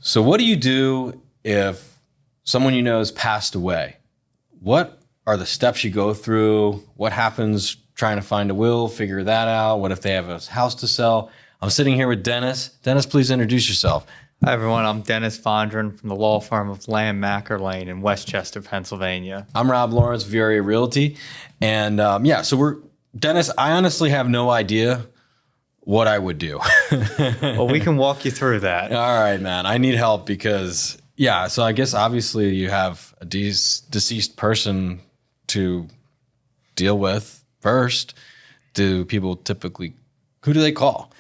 So what do you do if someone you know has passed away? What are the steps you go through? What happens trying to find a will, figure that out? What if they have a house to sell? I'm sitting here with Dennis. Dennis, please introduce yourself. Hi, everyone. I'm Dennis Vondran from the law firm of Lamb Macker Lane in Westchester, Pennsylvania. I'm Rob Lawrence, VRA Realty. And Dennis, I honestly have no idea what I would do. Well, we can walk you through that. All right, man. I need help because, so I guess obviously you have a deceased person to deal with first. Who do they call?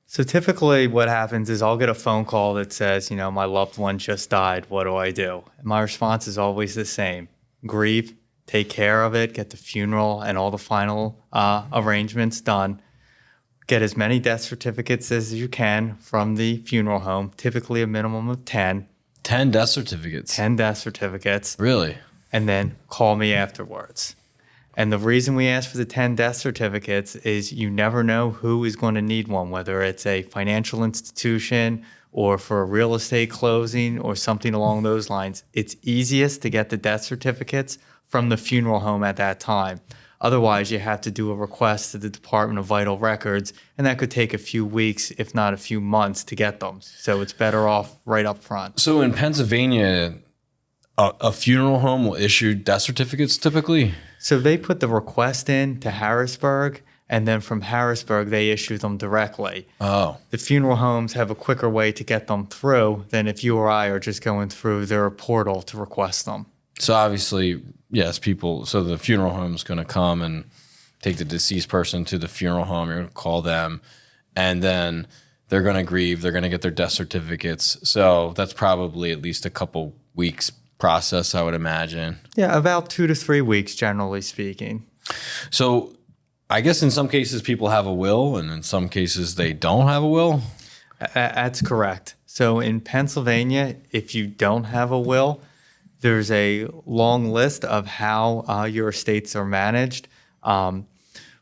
So typically what happens is I'll get a phone call that says, my loved one just died. What do I do? And my response is always the same. Grieve, take care of it, get the funeral and all the final arrangements done. Get as many death certificates as you can from the funeral home, typically a minimum of 10. 10 death certificates? 10 death certificates. Really? And then call me afterwards. And the reason we ask for the 10 death certificates is you never know who is going to need one, whether it's a financial institution or for a real estate closing or something along those lines. It's easiest to get the death certificates from the funeral home at that time. Otherwise, you have to do a request to the Department of Vital Records, and that could take a few weeks, if not a few months, to get them. So it's better off right up front. So in Pennsylvania, a funeral home will issue death certificates typically? So they put the request in to Harrisburg, and then from Harrisburg, they issue them directly. Oh. The funeral homes have a quicker way to get them through than if you or I are just going through their portal to request them. So obviously, yes, so the funeral home's going to come and take the deceased person to the funeral home. You're going to call them, and then they're going to grieve. They're going to get their death certificates. So that's probably at least a couple weeks process, I would imagine. Yeah, about 2 to 3 weeks, generally speaking. So I guess in some cases people have a will, and in some cases they don't have a will? That's correct. So in Pennsylvania, if you don't have a will, there's a long list of how your estates are managed,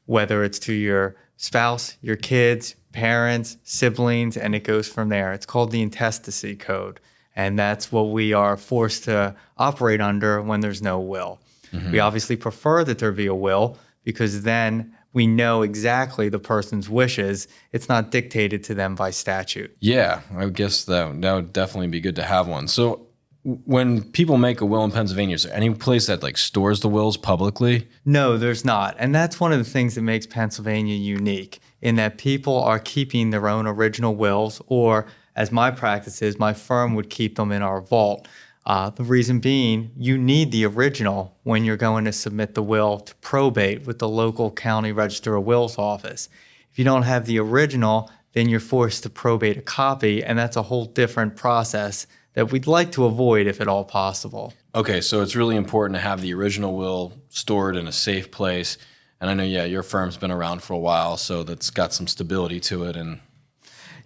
whether it's to your spouse, your kids, parents, siblings, and it goes from there. It's called the intestacy code, and that's what we are forced to operate under when there's no will. Mm-hmm. We obviously prefer that there be a will because then we know exactly the person's wishes. It's not dictated to them by statute. Yeah, I guess that would definitely be good to have one. So when people make a will in Pennsylvania, is there any place that stores the wills publicly? No, there's not. And that's one of the things that makes Pennsylvania unique in that people are keeping their own original wills, or as my practice is, my firm would keep them in our vault. The reason being, you need the original when you're going to submit the will to probate with the local county register of wills office. If you don't have the original, then you're forced to probate a copy, and that's a whole different process that we'd like to avoid if at all possible. Okay, so it's really important to have the original will stored in a safe place. And I know, your firm's been around for a while, so that's got some stability to it and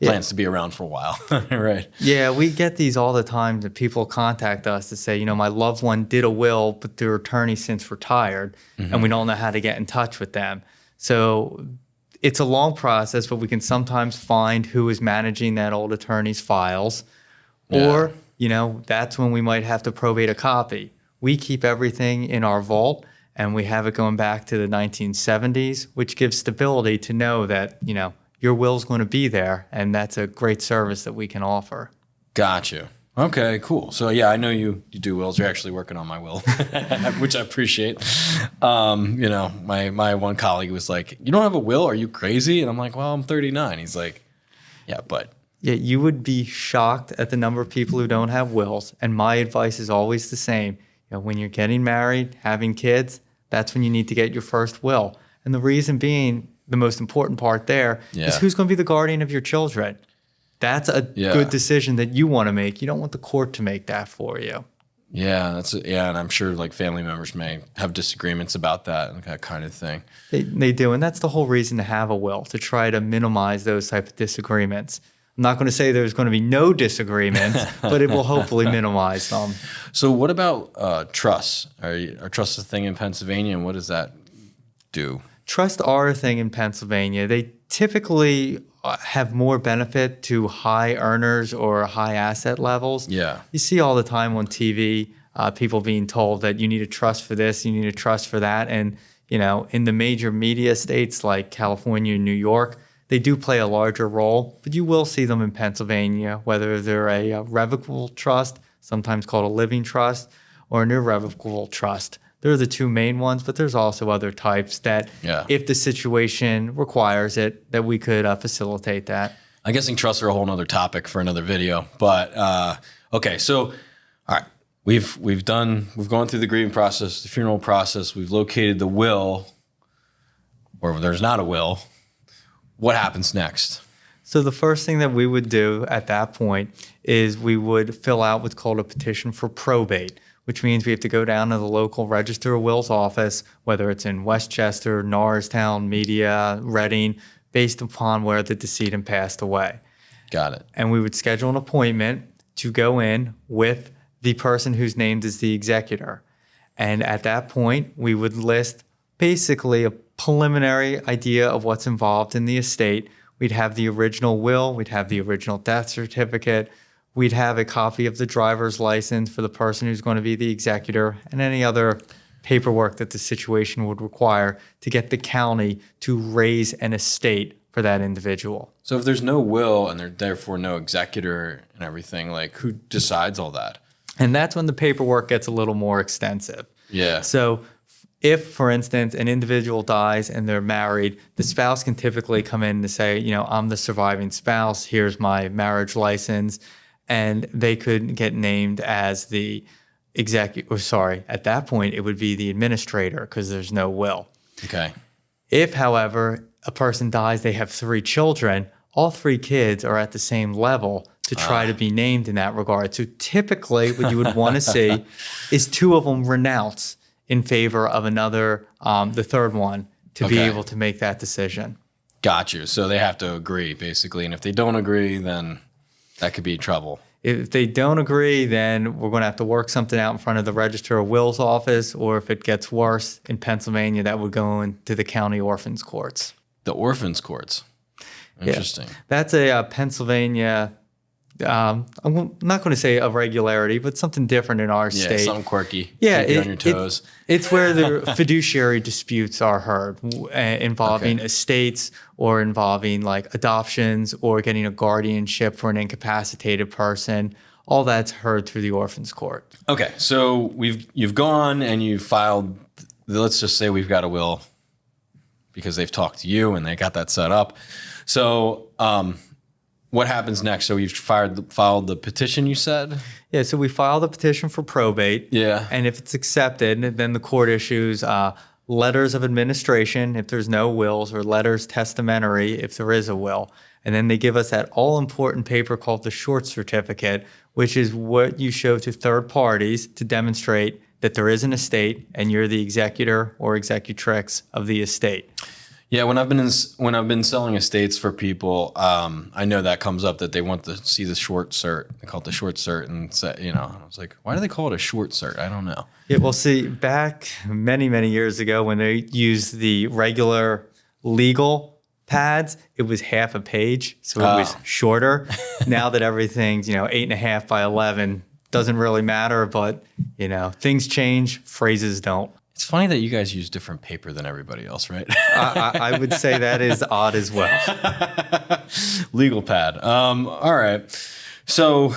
plans to be around for a while, right? Yeah, we get these all the time that people contact us to say, my loved one did a will, but their attorney since retired, and we don't know how to get in touch with them. So it's a long process, but we can sometimes find who is managing that old attorney's files. Or, that's when we might have to probate a copy. We keep everything in our vault, and we have it going back to the 1970s, which gives stability to know that, your will's going to be there, and that's a great service that we can offer. Gotcha. Okay, cool. So, I know you do wills. You're actually working on my will, which I appreciate. My one colleague was like, "You don't have a will? Are you crazy?" And I'm like, "Well, I'm 39." He's like, "Yeah, but..." Yeah, you would be shocked at the number of people who don't have wills. And my advice is always the same. When you're getting married, having kids, that's when you need to get your first will. And the reason being, the most important part there is who's going to be the guardian of your children. That's a good decision that you want to make. You don't want the court to make that for you. Yeah, and I'm sure family members may have disagreements about that kind of thing. They do, and that's the whole reason to have a will, to try to minimize those type of disagreements. I'm not going to say there's going to be no disagreements, but it will hopefully minimize them. So what about trusts? Are trusts a thing in Pennsylvania, and what does that do? Trusts are a thing in Pennsylvania. They typically have more benefit to high earners or high asset levels. Yeah. You see all the time on TV, people being told that you need a trust for this, you need a trust for that. And, in the major media states like California and New York, they do play a larger role, but you will see them in Pennsylvania, whether they're a revocable trust, sometimes called a living trust, or an irrevocable trust. They're the two main ones, but there's also other types that, if the situation requires it, that we could facilitate that. I'm guessing trusts are a whole nother topic for another video, but okay. So, all right, we've gone through the grieving process, the funeral process. We've located the will, or there's not a will. What happens next? So the first thing that we would do at that point is we would fill out what's called a petition for probate, which means we have to go down to the local Register of Wills office, whether it's in Westchester, Norristown, Media, Reading, based upon where the decedent passed away. Got it. And we would schedule an appointment to go in with the person who's named as the executor. And at that point, we would list basically a preliminary idea of what's involved in the estate. We'd have the original will, we'd have the original death certificate, we'd have a copy of the driver's license for the person who's going to be the executor, and any other paperwork that the situation would require to get the county to raise an estate for that individual. So if there's no will and there's therefore no executor and everything, like who decides all that? And that's when the paperwork gets a little more extensive. Yeah. So if, for instance, an individual dies and they're married, the spouse can typically come in to say, I'm the surviving spouse, here's my marriage license, and they could get named as the at that point, it would be the administrator because there's no will. Okay. If, however, a person dies, they have 3 children, all 3 kids are at the same level to try to be named in that regard. So typically what you would want to see is 2 of them renounce in favor of another, the third one, to be able to make that decision. Got you. So they have to agree, basically. And if they don't agree, then that could be trouble. If they don't agree, then we're going to have to work something out in front of the Register of Wills office, or if it gets worse, in Pennsylvania, that would go into the county orphans courts. The orphans courts. Interesting. Yeah. That's a Pennsylvania, I'm not going to say a regularity, but something different in our state. Yeah, something quirky. Yeah. Keep you on your toes. It's where the fiduciary disputes are heard involving estates or involving like adoptions or getting a guardianship for an incapacitated person. All that's heard through the orphans court. Okay. So you've gone and you filed, let's just say we've got a will because they've talked to you and they got that set up. So, what happens next? So we've filed the petition, you said? Yeah, so we filed a petition for probate. Yeah. And if it's accepted, then the court issues letters of administration if there's no wills, or letters testamentary if there is a will. And then they give us that all-important paper called the short certificate, which is what you show to third parties to demonstrate that there is an estate and you're the executor or executrix of the estate. Yeah, when I've been selling estates for people, I know that comes up that they want to see the short cert. They call it the short cert, and say, I was like, why do they call it a short cert? I don't know. Yeah, well, see, back many, many years ago when they used the regular legal pads, it was half a page, so it was shorter. Now that everything's 8.5 by 11, doesn't really matter, but things change, phrases don't. It's funny that you guys use different paper than everybody else, right? I would say that is odd as well. Legal pad. All right. So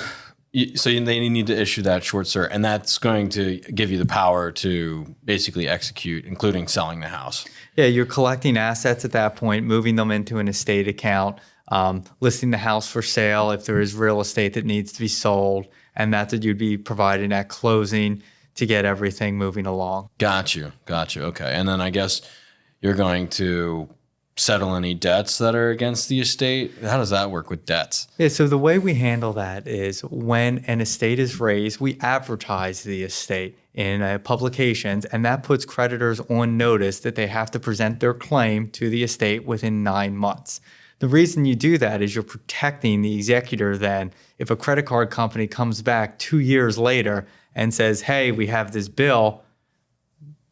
they need to issue that short cert, and that's going to give you the power to basically execute, including selling the house. Yeah, you're collecting assets at that point, moving them into an estate account, listing the house for sale if there is real estate that needs to be sold, and that's what you'd be providing at closing to get everything moving along. Got you. Okay. And then I guess you're going to settle any debts that are against the estate. How does that work with debts? Yeah, so the way we handle that is when an estate is raised, we advertise the estate in publications, and that puts creditors on notice that they have to present their claim to the estate within 9 months. The reason you do that is you're protecting the executor then. If a credit card company comes back 2 years later and says, hey, we have this bill,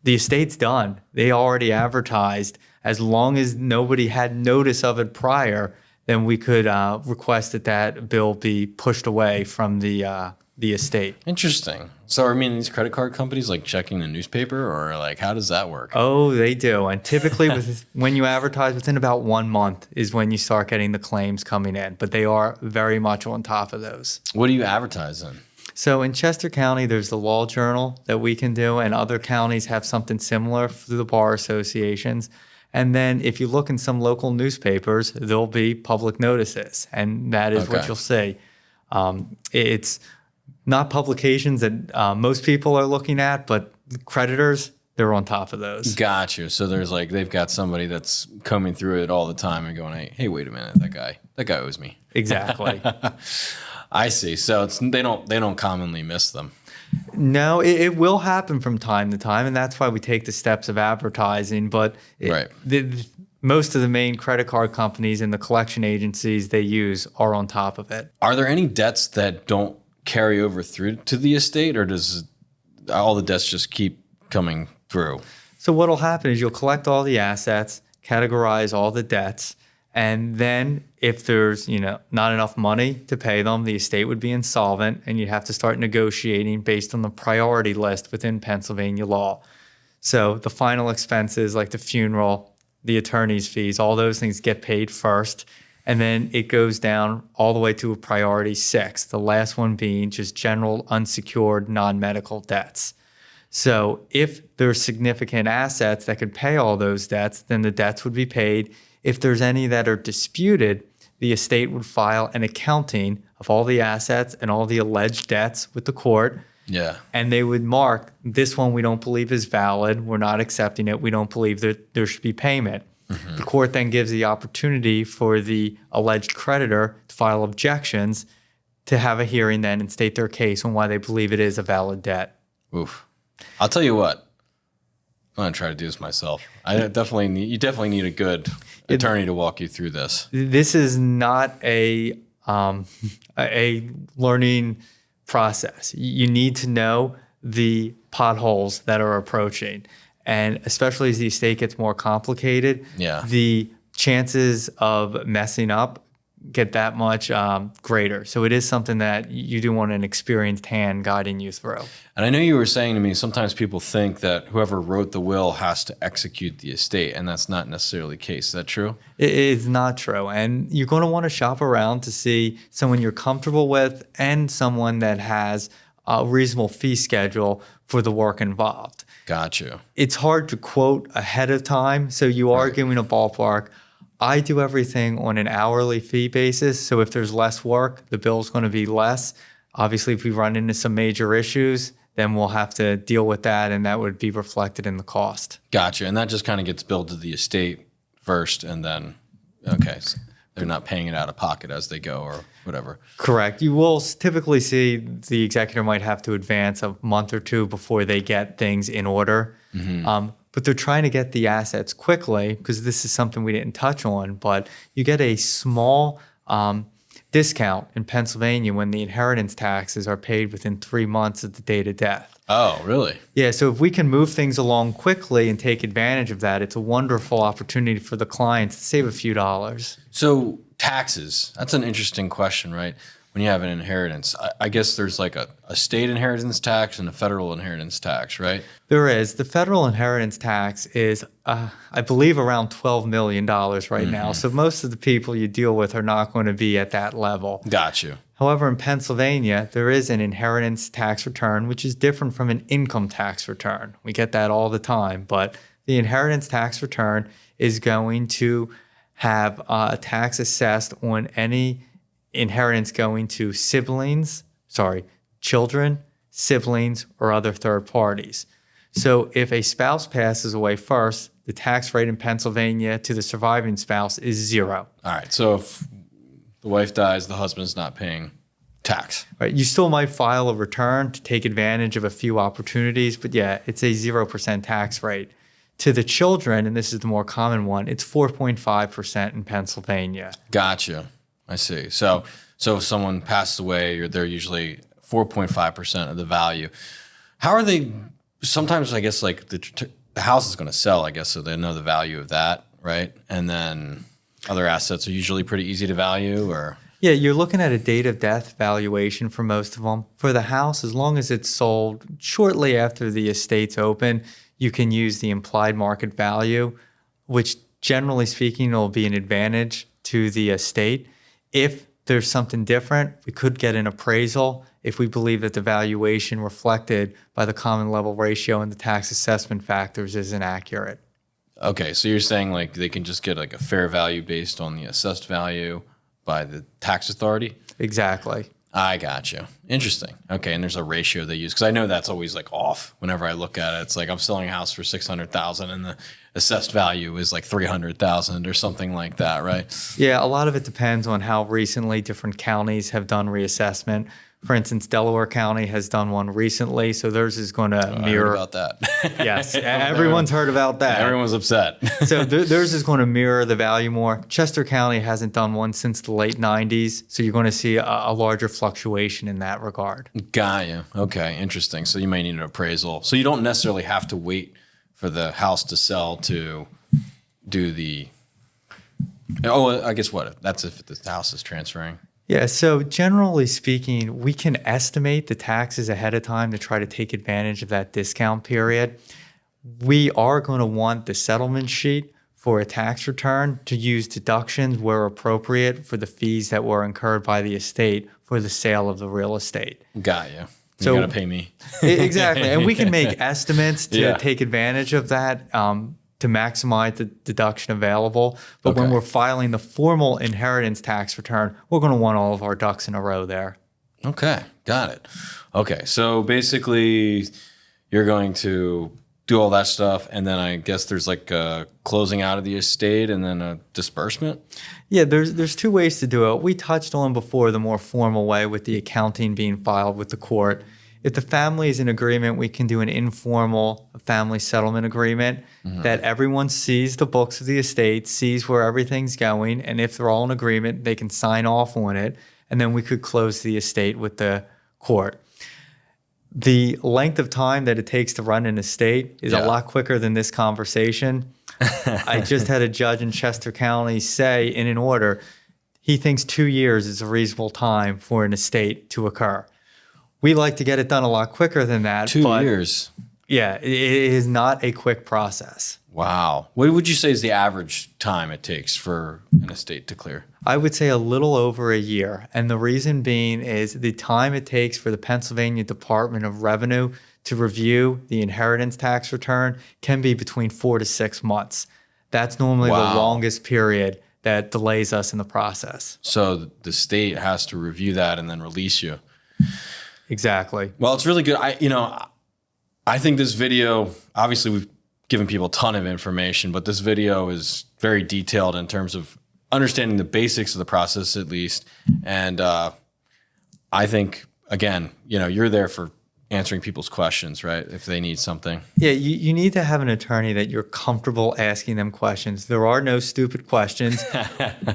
the estate's done. They already advertised. As long as nobody had notice of it prior, then we could request that bill be pushed away from the estate. Interesting. So, I mean, these credit card companies like checking the newspaper, or like, how does that work? Oh, they do. And typically when you advertise, within about 1 month is when you start getting the claims coming in. But they are very much on top of those. What do you advertise in? So in Chester County, there's the Law Journal that we can do, and other counties have something similar through the bar associations. And then if you look in some local newspapers, there'll be public notices, and that is what you'll see. It's not publications that most people are looking at, but creditors, they're on top of those. Got you. So there's like, they've got somebody that's combing through it all the time and going, hey, wait a minute, that guy owes me. Exactly. I see. So they don't commonly miss them. No, it will happen from time to time, and that's why we take the steps of advertising. But Right. Most of the main credit card companies and the collection agencies they use are on top of it. Are there any debts that don't carry over through to the estate, or does all the debts just keep coming through? So what will happen is you'll collect all the assets, categorize all the debts, and then if there's not enough money to pay them, the estate would be insolvent, and you'd have to start negotiating based on the priority list within Pennsylvania law. So the final expenses like the funeral, the attorney's fees, all those things get paid first. And then it goes down all the way to a priority 6, the last one being just general unsecured non-medical debts. So if there's significant assets that could pay all those debts, then the debts would be paid. If there's any that are disputed, the estate would file an accounting of all the assets and all the alleged debts with the court. Yeah. And they would mark, this one we don't believe is valid. We're not accepting it. We don't believe that there should be payment. The court then gives the opportunity for the alleged creditor to file objections, to have a hearing then and state their case on why they believe it is a valid debt. Oof. I'll tell you what. I'm going to try to do this myself. You definitely need a good attorney to walk you through this. This is not a learning process. You need to know the potholes that are approaching. And especially as the estate gets more complicated, the chances of messing up get that much greater. So it is something that you do want an experienced hand guiding you through. And I know you were saying to me, sometimes people think that whoever wrote the will has to execute the estate, and that's not necessarily the case. Is that true? It is not true. And you're going to want to shop around to see someone you're comfortable with and someone that has a reasonable fee schedule for the work involved. Got you. It's hard to quote ahead of time, so you are giving a ballpark. I do everything on an hourly fee basis, so if there's less work, the bill's going to be less. Obviously, if we run into some major issues, then we'll have to deal with that, and that would be reflected in the cost. Gotcha. And that just kind of gets billed to the estate first, and then, okay, so they're not paying it out of pocket as they go or whatever. Correct. You will typically see the executor might have to advance a month or two before they get things in order. But they're trying to get the assets quickly, because this is something we didn't touch on, but you get a small discount in Pennsylvania when the inheritance taxes are paid within 3 months of the date of death. Oh, really? Yeah, so if we can move things along quickly and take advantage of that, it's a wonderful opportunity for the clients to save a few dollars. So taxes, that's an interesting question, right? When you have an inheritance, I guess there's like a state inheritance tax and a federal inheritance tax, right? There is. The federal inheritance tax is, I believe, around $12 million right now. So most of the people you deal with are not going to be at that level. Got you. However, in Pennsylvania, there is an inheritance tax return, which is different from an income tax return. We get that all the time. But the inheritance tax return is going to have a tax assessed on any inheritance going to children, siblings, or other third parties. So if a spouse passes away first, the tax rate in Pennsylvania to the surviving spouse is 0. All right. So if the wife dies, the husband's not paying tax. Right. You still might file a return to take advantage of a few opportunities, but yeah, it's a 0% tax rate. To the children, and this is the more common one, it's 4.5% in Pennsylvania. Gotcha. I see. So if someone passes away, they're usually 4.5% of the value. How are they? Sometimes I guess like the house is going to sell, I guess, so they know the value of that, right? And then Other assets are usually pretty easy to value, or Yeah, you're looking at a date of death valuation for most of them. For the house, as long as it's sold shortly after the estate's open, you can use the implied market value, which generally speaking will be an advantage to the estate. If there's something different, we could get an appraisal if we believe that the valuation reflected by the common level ratio and the tax assessment factors is inaccurate. okay, so you're saying like they can just get like a fair value based on the assessed value by the tax authority? Exactly. I got you. Interesting. Okay, and there's a ratio they use because I know that's always like off. Whenever I look at it, it's like I'm selling a house for 600,000 and the assessed value is like 300,000 or something like that, right? Yeah, a lot of it depends on how recently different counties have done reassessment. For instance, Delaware County has done one recently, so theirs is going to I heard mirror. about that. Yes, everyone's heard about that. Everyone's upset. So theirs is going to mirror the value more. Chester County hasn't done one since the late 90s, so you're going to see a larger fluctuation in that regard. Got you. Okay, interesting. So you may need an appraisal. So you don't necessarily have to wait for the house to sell to do the. Oh, I guess what? That's if the house is transferring. Yeah, so generally speaking, we can estimate the taxes ahead of time to try to take advantage of that discount period. We are going to want the settlement sheet for a tax return to use deductions where appropriate for the fees that were incurred by the estate for the sale of the real estate. Got you. So- You got to pay me. Exactly. And we can make estimates to Yeah. take advantage of that to maximize the deduction available. But when Okay. we're filing the formal inheritance tax return, we're going to want all of our ducks in a row there. Okay, got it. Okay, so basically, you're going to do all that stuff, and then I guess there's like a closing out of the estate and then a disbursement. Yeah, there's two ways to do it. We touched on before the more formal way with the accounting being filed with the court. If the family is in agreement, we can do an informal family settlement agreement that everyone sees the books of the estate, sees where everything's going, and if they're all in agreement, they can sign off on it, and then we could close the estate with the court. The length of time that it takes to run an estate is a lot quicker than this conversation. I just had a judge in Chester County say in an order, he thinks 2 years is a reasonable time for an estate to occur. We like to get it done a lot quicker than that. 2 but years. Yeah, it is not a quick process. Wow. What would you say is the average time it takes for an estate to clear? I would say a little over a year. And the reason being is the time it takes for the Pennsylvania Department of Revenue to review the inheritance tax return can be between 4 to 6 months. That's normally the longest period that delays us in the process. So the state has to review that and then release you. Exactly. Well, it's really good. I think this video, obviously we've given people a ton of information, but this video is very detailed in terms of understanding the basics of the process at least. And I think, again, you're there for answering people's questions, right? If they need something. Yeah, you need to have an attorney that you're comfortable asking them questions. There are no stupid questions.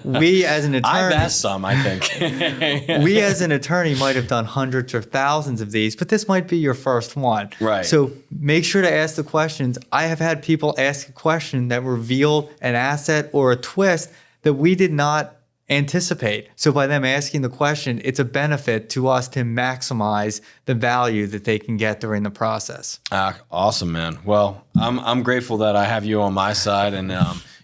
We as an attorney... I've asked some, I think. We as an attorney might have done hundreds or thousands of these, but this might be your first one. Right. So make sure to ask the questions. I have had people ask a question that revealed an asset or a twist that we did not anticipate. So by them asking the question, it's a benefit to us to maximize the value that they can get during the process. Awesome, man. Well, I'm grateful that I have you on my side. And,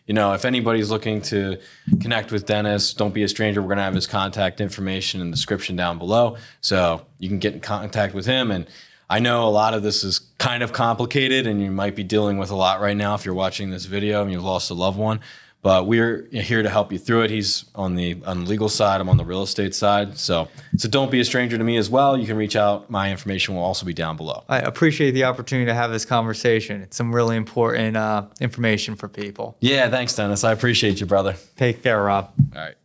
if anybody's looking to connect with Dennis, don't be a stranger. We're going to have his contact information in the description down below. So you can get in contact with him. And I know a lot of this is kind of complicated and you might be dealing with a lot right now if you're watching this video and you've lost a loved one. But we're here to help you through it. He's on the legal side. I'm on the real estate side. So don't be a stranger to me as well. You can reach out. My information will also be down below. I appreciate the opportunity to have this conversation. It's some really important information for people. Yeah, thanks, Dennis. I appreciate you, brother. Take care, Rob. All right.